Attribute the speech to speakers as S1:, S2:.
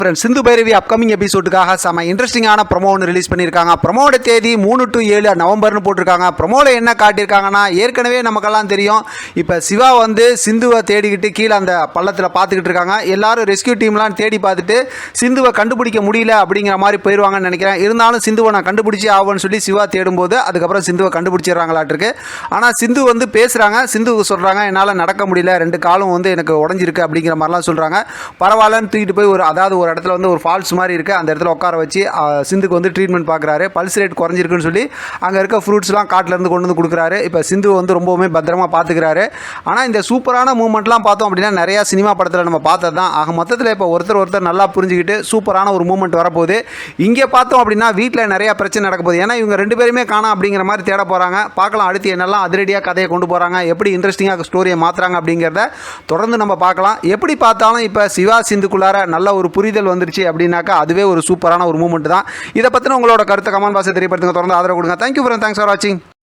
S1: Friends, Sindhu Bhairavi upcoming எபிசோடுக்காக செம இன்ட்ரெஸ்டிங்கான promo ஒன்று ரிலீஸ் பண்ணியிருக்காங்க. ப்ரொமோட தேதி 3 to 7 நவம்பர்னு போட்டிருக்காங்க. ப்ரொமோவில் என்ன காட்டியிருக்காங்கன்னா, ஏற்கனவே நமக்கெல்லாம் தெரியும், இப்போ சிவா வந்து சிந்துவை தேடிக்கிட்டு கீழே அந்த பள்ளத்தில் பார்த்துக்கிட்டு இருக்காங்க. எல்லாரும் ரெஸ்கியூ டீம்லாம் தேடி பார்த்துட்டு சிந்துவை கண்டுபிடிக்க முடியல அப்படிங்கிற மாதிரி போயிடுவாங்கன்னு நினைக்கிறேன். இருந்தாலும் சிந்துவை நான் கண்டுபிடிச்சி ஆகும்னு சொல்லி சிவா தேடும்போது அதுக்கப்புறம் சிந்துவை கண்டுபிடிச்சிடுறாங்களாட்டிருக்கு. ஆனால் சிந்து வந்து பேசுகிறாங்க. சிந்துவுக்கு சொல்கிறாங்க, என்னால் நடக்க முடியல, 2 காலும் வந்து எனக்கு உடஞ்சிருக்கு அப்படிங்கிற மாதிரிலாம் சொல்கிறாங்க. பரவாயில்லன்னு தூக்கிட்டு போய் ஒரு இடத்துல வந்து ஒரு ஃபால்ஸ் மாதிரி இருக்குது, அந்த இடத்துல உட்கார வச்சு சிந்துக்கு வந்து ட்ரீட்மெண்ட் பார்க்குறாரு. பல்ஸ் ரேட் குறைஞ்சிருக்குன்னு சொல்லி அங்கே இருக்க ஃப்ரூட்ஸ்லாம் காட்டிலேருந்து கொண்டு வந்து கொடுக்குறாரு. இப்போ சிந்து வந்து ரொம்பவுமே பத்திரமா பார்த்துக்கிறாரு. ஆனால் இந்த சூப்பரான மூமெண்ட்லாம் பார்த்தோம் அப்படின்னா நிறையா சினிமா படத்தில் நம்ம பார்த்தது தான். ஆக மொத்தத்தில் இப்போ ஒருத்தர் நல்லா புரிஞ்சுக்கிட்டு சூப்பரான ஒரு மூமெண்ட் வரப்போகுது. இங்கே பார்த்தோம் அப்படின்னா வீட்டில் நிறையா பிரச்சனை நடக்க போகுது. ஏன்னா இவங்க 2 பேருமே காணோம் அப்படிங்கிற மாதிரி தேட போகிறாங்க. பார்க்கலாம் அடுத்து என்னெல்லாம் அதிரடியாக கதையை கொண்டு போகிறாங்க, எப்படி இன்ட்ரெஸ்டிங்காக ஸ்டோரியை மாற்றுறாங்க அப்படிங்கிறத தொடர்ந்து நம்ம பார்க்கலாம். எப்படி பார்த்தாலும் இப்போ சிவா சிந்துக்குள்ளார நல்ல ஒரு புரிதல் வந்துருச்சு அப்படின்னாக்கா அதுவே ஒரு சூப்பரான ஒரு மூமெண்ட் தான். இதை பற்றின உங்களோட கருத்தை கமெண்ட் பாக்ஸில் தெரியப்படுத்துங்க. தொடர்ந்து ஆதரவு கொடுங்க. தேங்க்யூ ஃபார் வாட்சிங்.